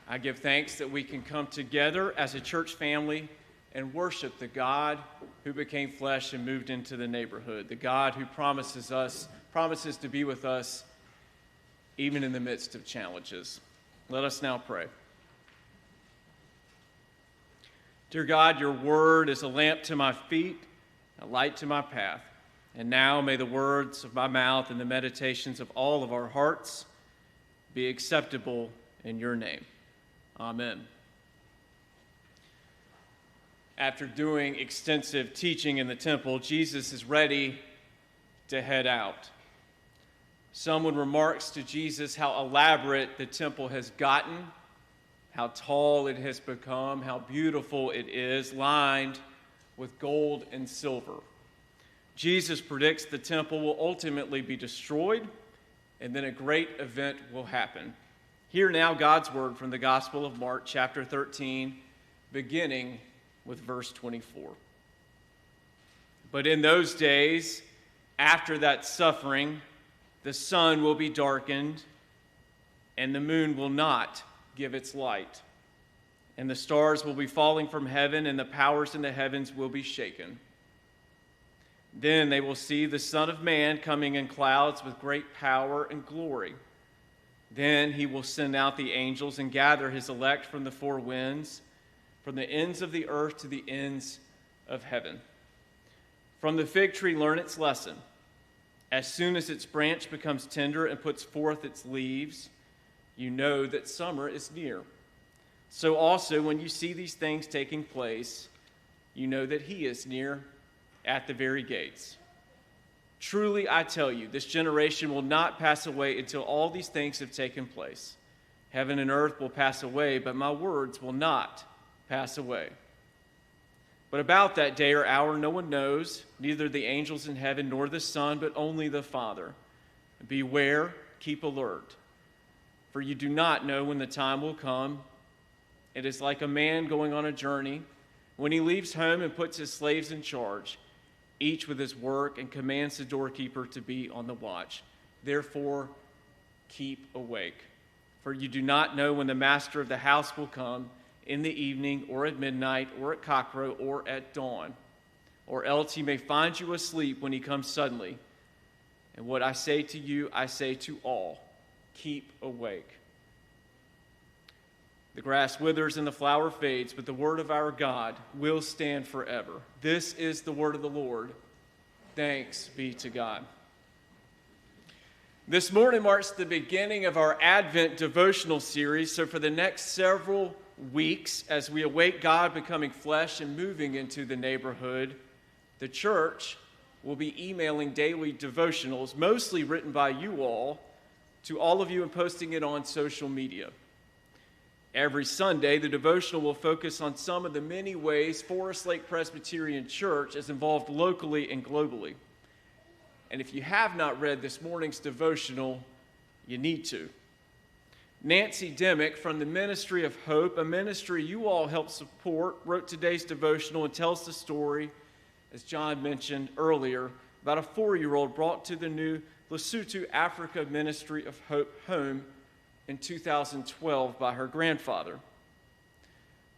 I give thanks that we can come together as a church family and worship the God who became flesh and moved into the neighborhood, the God who promises to be with us even in the midst of challenges. Let us now pray. Dear God, your word is a lamp to my feet, a light to my path. And now may the words of my mouth and the meditations of all of our hearts be acceptable in your name. Amen. After doing extensive teaching in the temple, Jesus is ready to head out. Someone remarks to Jesus how elaborate the temple has gotten, how tall it has become, how beautiful it is, lined with gold and silver. Jesus predicts the temple will ultimately be destroyed, and then a great event will happen. Hear now God's word from the Gospel of Mark, chapter 13, beginning with verse 24. But in those days, after that suffering, the sun will be darkened, and the moon will not give its light. And the stars will be falling from heaven, and the powers in the heavens will be shaken. Then they will see the Son of Man coming in clouds with great power and glory. Then he will send out the angels and gather his elect from the four winds, from the ends of the earth to the ends of heaven. From the fig tree learn its lesson. As soon as its branch becomes tender and puts forth its leaves, you know that summer is near. So also, when you see these things taking place, you know that he is near at the very gates. Truly, I tell you, this generation will not pass away until all these things have taken place. Heaven and earth will pass away, but my words will not pass away. But about that day or hour no one knows, neither the angels in heaven nor the Son, but only the Father. Beware, keep alert, for you do not know when the time will come. It is like a man going on a journey when he leaves home and puts his slaves in charge, each with his work, and commands the doorkeeper to be on the watch. Therefore, keep awake, for you do not know when the master of the house will come, in the evening, or at midnight, or at cockcrow, or at dawn. Or else he may find you asleep when he comes suddenly. And what I say to you, I say to all, keep awake. The grass withers and the flower fades, but the word of our God will stand forever. This is the word of the Lord. Thanks be to God. This morning marks the beginning of our Advent devotional series. So for the next several weeks, as we await God becoming flesh and moving into the neighborhood, the church will be emailing daily devotionals, mostly written by you all, to all of you and posting it on social media. Every Sunday, the devotional will focus on some of the many ways Forest Lake Presbyterian Church is involved locally and globally. And if you have not read this morning's devotional, you need to. Nancy Demick from the Ministry of Hope, a ministry you all help support, wrote today's devotional and tells the story, as John mentioned earlier, about a 4-year-old brought to the new Lesotho Africa Ministry of Hope home in 2012 by her grandfather.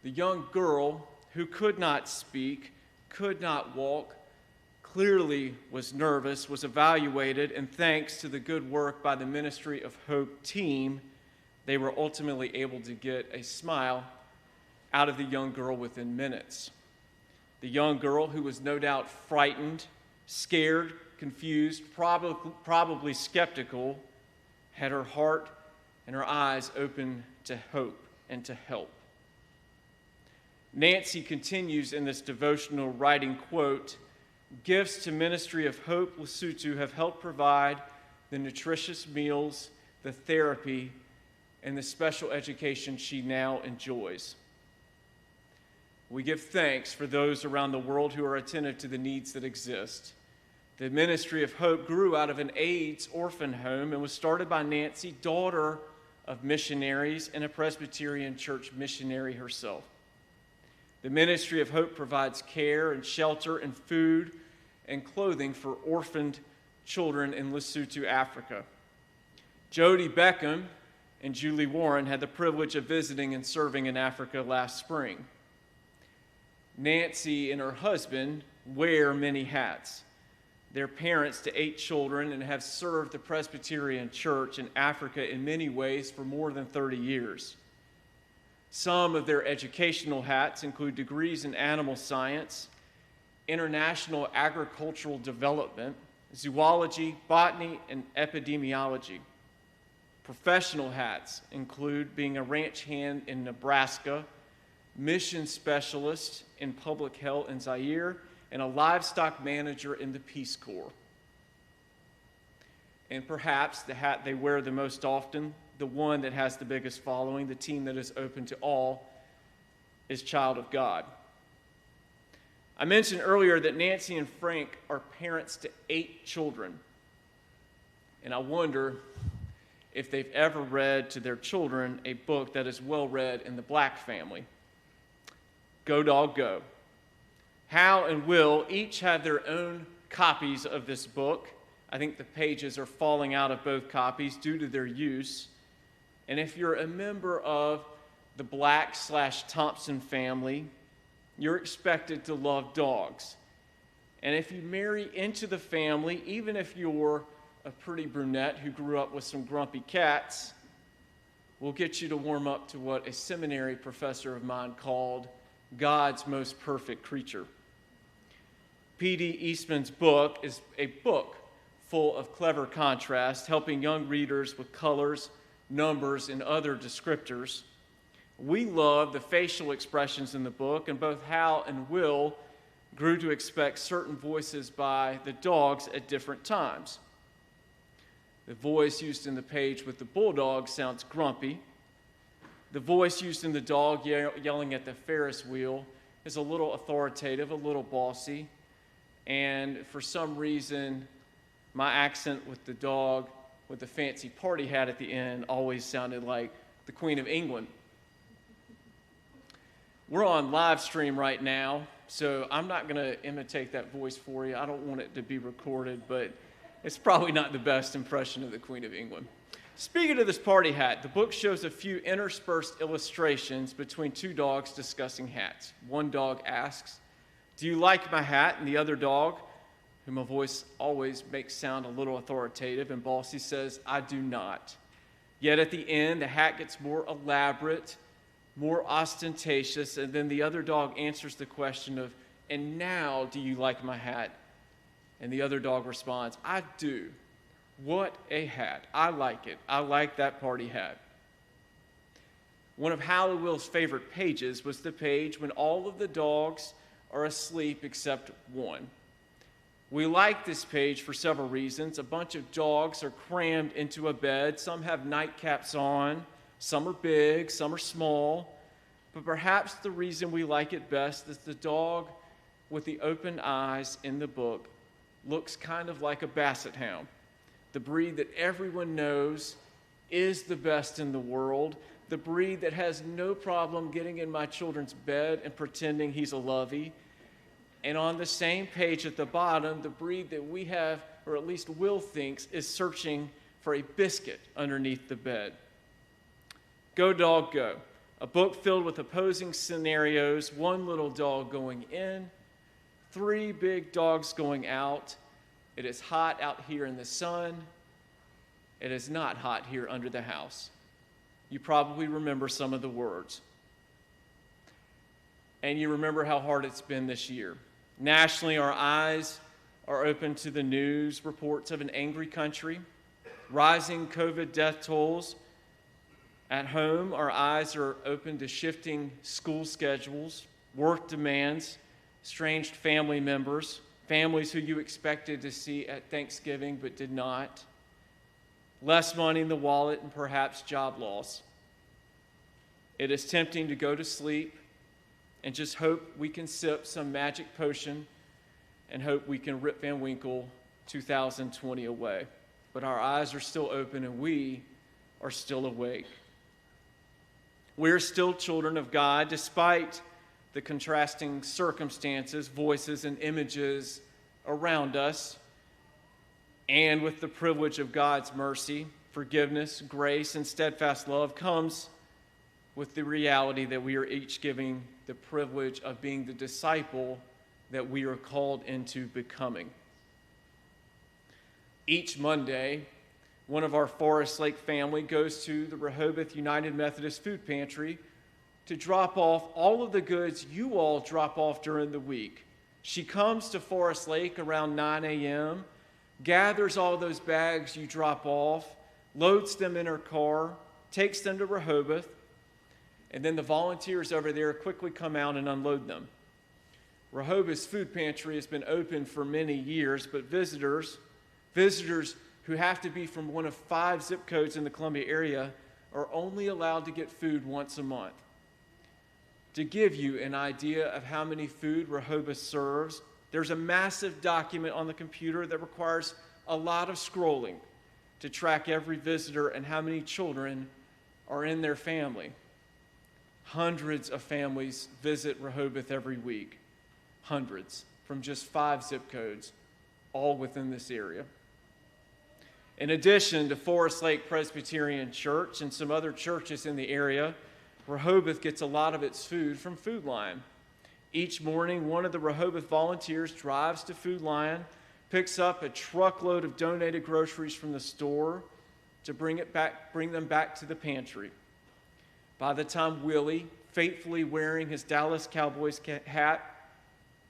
The young girl, who could not speak, could not walk, clearly was nervous, was evaluated, and thanks to the good work by the Ministry of Hope team, they were ultimately able to get a smile out of the young girl within minutes. The young girl, who was no doubt frightened, scared, confused, probably skeptical, had her heart and her eyes open to hope and to help. Nancy continues in this devotional writing, quote, "Gifts to Ministry of Hope Lesotho have helped provide the nutritious meals, the therapy, and the special education she now enjoys. We give thanks for those around the world who are attentive to the needs that exist. The Ministry of Hope grew out of an AIDS orphan home and was started by Nancy, daughter of missionaries and a Presbyterian church missionary herself. The Ministry of Hope provides care and shelter and food and clothing for orphaned children in Lesotho, Africa. Jody Beckham, and Julie Warren had the privilege of visiting and serving in Africa last spring. Nancy and her husband wear many hats. They're parents to 8 children and have served the Presbyterian Church in Africa in many ways for more than 30 years. Some of their educational hats include degrees in animal science, international agricultural development, zoology, botany, and epidemiology. Professional hats include being a ranch hand in Nebraska, mission specialist in public health in Zaire, and a livestock manager in the Peace Corps. And perhaps the hat they wear the most often, the one that has the biggest following, the team that is open to all, is Child of God. I mentioned earlier that Nancy and Frank are parents to 8 children. And I wonder if they've ever read to their children a book that is well read in the Black family. Go Dog Go. Hal and Will each have their own copies of this book. I think the pages are falling out of both copies due to their use. And if you're a member of the Black/Thompson family, you're expected to love dogs. And if you marry into the family, even if you're a pretty brunette who grew up with some grumpy cats, we'll get you to warm up to what a seminary professor of mine called God's most perfect creature. P.D. Eastman's book is a book full of clever contrast, helping young readers with colors, numbers, and other descriptors. We love the facial expressions in the book, and both Hal and Will grew to expect certain voices by the dogs at different times. The voice used in the page with the bulldog sounds grumpy. The voice used in the dog yelling at the Ferris wheel is a little authoritative, a little bossy. And for some reason, my accent with the dog with the fancy party hat at the end always sounded like the Queen of England. We're on live stream right now, so I'm not going to imitate that voice for you. I don't want it to be recorded, but it's probably not the best impression of the Queen of England. Speaking of this party hat, the book shows a few interspersed illustrations between 2 dogs discussing hats. One dog asks, "Do you like my hat?" And the other dog, whom a voice always makes sound a little authoritative and bossy, says, "I do not." Yet at the end, the hat gets more elaborate, more ostentatious, and then the other dog answers the question of, "And now, do you like my hat?" And the other dog responds, "I do. What a hat. I like it. I like that party hat." One of Hal and Will's favorite pages was the page when all of the dogs are asleep except one. We like this page for several reasons. A bunch of dogs are crammed into a bed. Some have nightcaps on. Some are big. Some are small. But perhaps the reason we like it best is the dog with the open eyes in the book looks kind of like a basset hound, the breed that everyone knows is the best in the world, the breed that has no problem getting in my children's bed and pretending he's a lovey. And on the same page at the bottom, the breed that we have, or at least Will thinks, is searching for a biscuit underneath the bed. Go Dog Go, a book filled with opposing scenarios, one little dog going in, 3 big dogs going out. It is hot out here in the sun. It is not hot here under the house. You probably remember some of the words. And you remember how hard it's been this year. Nationally, our eyes are open to the news reports of an angry country, rising COVID death tolls. At home, our eyes are open to shifting school schedules, work demands, estranged family members, families who you expected to see at Thanksgiving but did not, less money in the wallet, and perhaps job loss. It is tempting to go to sleep and just hope we can sip some magic potion and hope we can Rip Van Winkle 2020 away. But our eyes are still open and we are still awake. We're still children of God despite the contrasting circumstances, voices, and images around us. And with the privilege of God's mercy, forgiveness, grace, and steadfast love comes with the reality that we are each giving the privilege of being the disciple that we are called into becoming. Each Monday, one of our Forest Lake family goes to the Rehoboth United Methodist Food Pantry to drop off all of the goods you all drop off during the week. She comes to Forest Lake around 9 a.m., gathers all those bags you drop off, loads them in her car, takes them to Rehoboth, and then the volunteers over there quickly come out and unload them. Rehoboth's food pantry has been open for many years, but visitors who have to be from one of 5 zip codes in the Columbia area are only allowed to get food once a month. To give you an idea of how many food Rehoboth serves, there's a massive document on the computer that requires a lot of scrolling to track every visitor and how many children are in their family. Hundreds of families visit Rehoboth every week. Hundreds, from just 5 zip codes, all within this area. In addition to Forest Lake Presbyterian Church and some other churches in the area, Rehoboth gets a lot of its food from Food Lion. Each morning, one of the Rehoboth volunteers drives to Food Lion, picks up a truckload of donated groceries from the store to bring them back to the pantry. By the time Willie, faithfully wearing his Dallas Cowboys hat,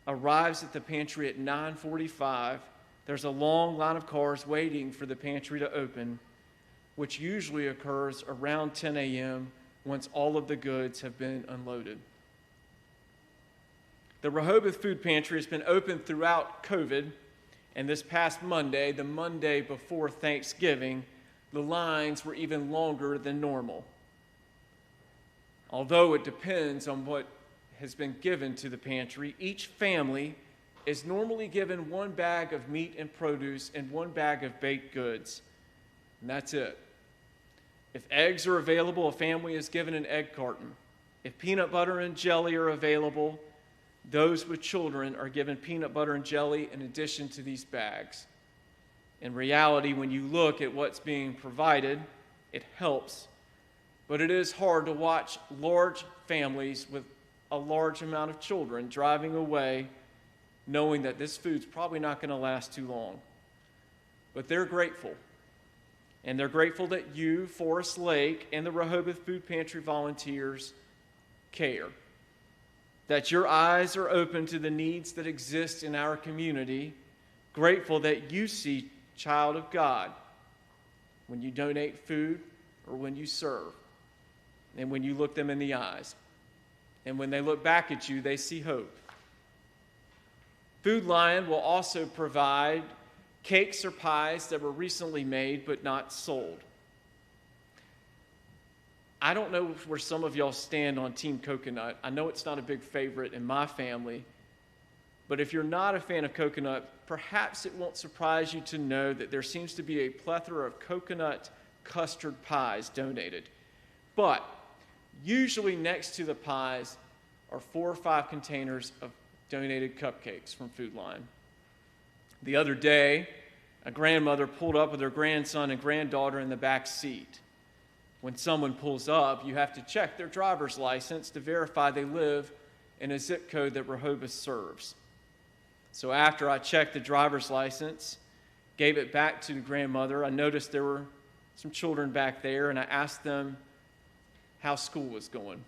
arrives at the pantry at 9:45, there's a long line of cars waiting for the pantry to open, which usually occurs around 10 a.m. once all of the goods have been unloaded. The Rehoboth Food Pantry has been open throughout COVID, and this past Monday, the Monday before Thanksgiving, the lines were even longer than normal. Although it depends on what has been given to the pantry, each family is normally given 1 bag of meat and produce and 1 bag of baked goods, and that's it. If eggs are available, a family is given an egg carton. If peanut butter and jelly are available, those with children are given peanut butter and jelly in addition to these bags. In reality, when you look at what's being provided, it helps, but it is hard to watch large families with a large amount of children driving away knowing that this food's probably not going to last too long. But they're grateful. And they're grateful that you, Forest Lake, and the Rehoboth Food Pantry volunteers care. That your eyes are open to the needs that exist in our community. Grateful that you see child of God when you donate food or when you serve. And when you look them in the eyes. And when they look back at you, they see hope. Food Lion will also provide cakes or pies that were recently made but not sold. I don't know where some of y'all stand on Team Coconut. I know it's not a big favorite in my family, but if you're not a fan of coconut, perhaps it won't surprise you to know that there seems to be a plethora of coconut custard pies donated. But usually next to the pies are 4 or 5 containers of donated cupcakes from Food Lion. The other day, a grandmother pulled up with her grandson and granddaughter in the back seat. When someone pulls up, you have to check their driver's license to verify they live in a zip code that Rehoboth serves. So after I checked the driver's license, gave it back to the grandmother, I noticed there were some children back there, and I asked them how school was going.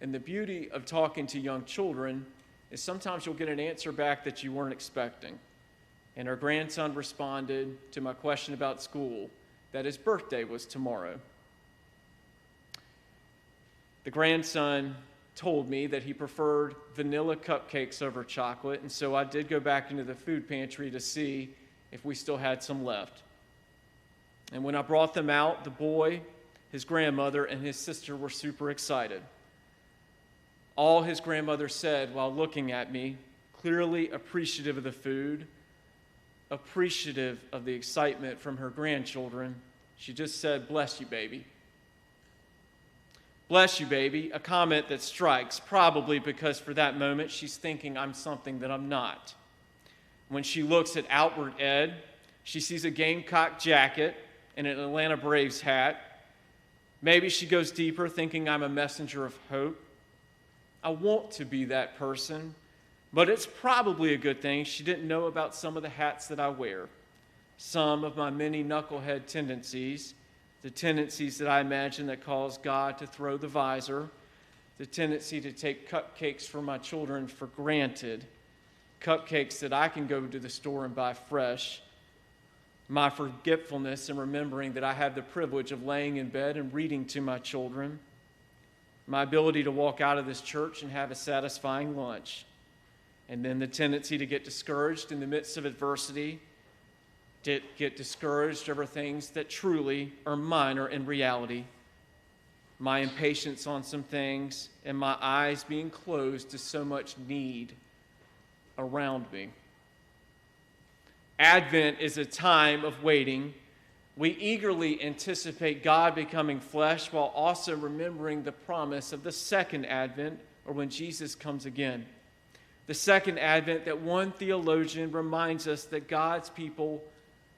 And the beauty of talking to young children is sometimes you'll get an answer back that you weren't expecting. And our grandson responded to my question about school that his birthday was tomorrow. The grandson told me that he preferred vanilla cupcakes over chocolate, and so I did go back into the food pantry to see if we still had some left. And when I brought them out, the boy, his grandmother, and his sister were super excited. All his grandmother said while looking at me, clearly appreciative of the food, appreciative of the excitement from her grandchildren, she just said, "Bless you, baby." Bless you, baby, a comment that strikes, probably because for that moment she's thinking I'm something that I'm not. When she looks at Outward Ed, she sees a Gamecock jacket in an Atlanta Braves hat. Maybe she goes deeper, thinking I'm a messenger of hope. I want to be that person, but it's probably a good thing she didn't know about some of the hats that I wear, some of my many knucklehead tendencies, the tendencies that I imagine that cause God to throw the visor, the tendency to take cupcakes for my children for granted, cupcakes that I can go to the store and buy fresh, my forgetfulness in remembering that I have the privilege of laying in bed and reading to my children, my ability to walk out of this church and have a satisfying lunch, and then the tendency to get discouraged in the midst of adversity, to get discouraged over things that truly are minor in reality, my impatience on some things, and my eyes being closed to so much need around me. Advent is a time of waiting. We eagerly anticipate God becoming flesh while also remembering the promise of the second Advent, or when Jesus comes again. The second Advent that one theologian reminds us that God's people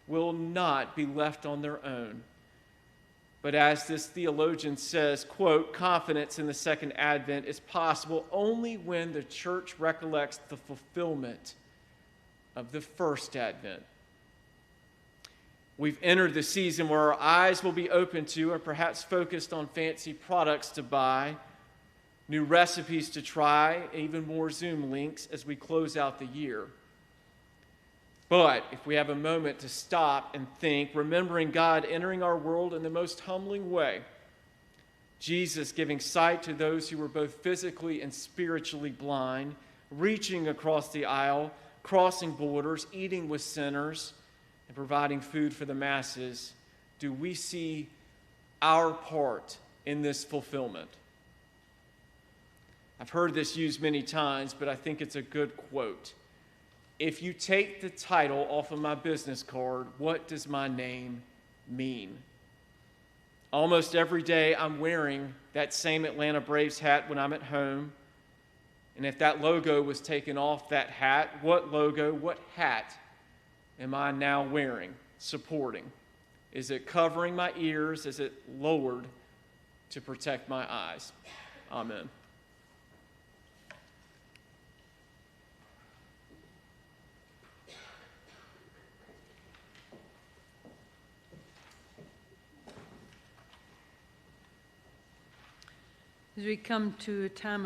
will not be left on their own. But as this theologian says, quote, confidence in the second Advent is possible only when the church recollects the fulfillment of the first Advent. We've entered the season where our eyes will be open to or perhaps focused on fancy products to buy, new recipes to try, even more Zoom links as we close out the year. But if we have a moment to stop and think, remembering God entering our world in the most humbling way, Jesus giving sight to those who were both physically and spiritually blind, reaching across the aisle, crossing borders, eating with sinners, and providing food for the masses, do we see our part in this fulfillment? I've heard this used many times, but I think it's a good quote. If you take the title off of my business card, what does my name mean? Almost every day I'm wearing that same Atlanta Braves hat when I'm at home. And if that logo was taken off that hat, what logo, what hat am I now wearing, supporting? Is it covering my ears? Is it lowered to protect my eyes? Amen. As we come to a time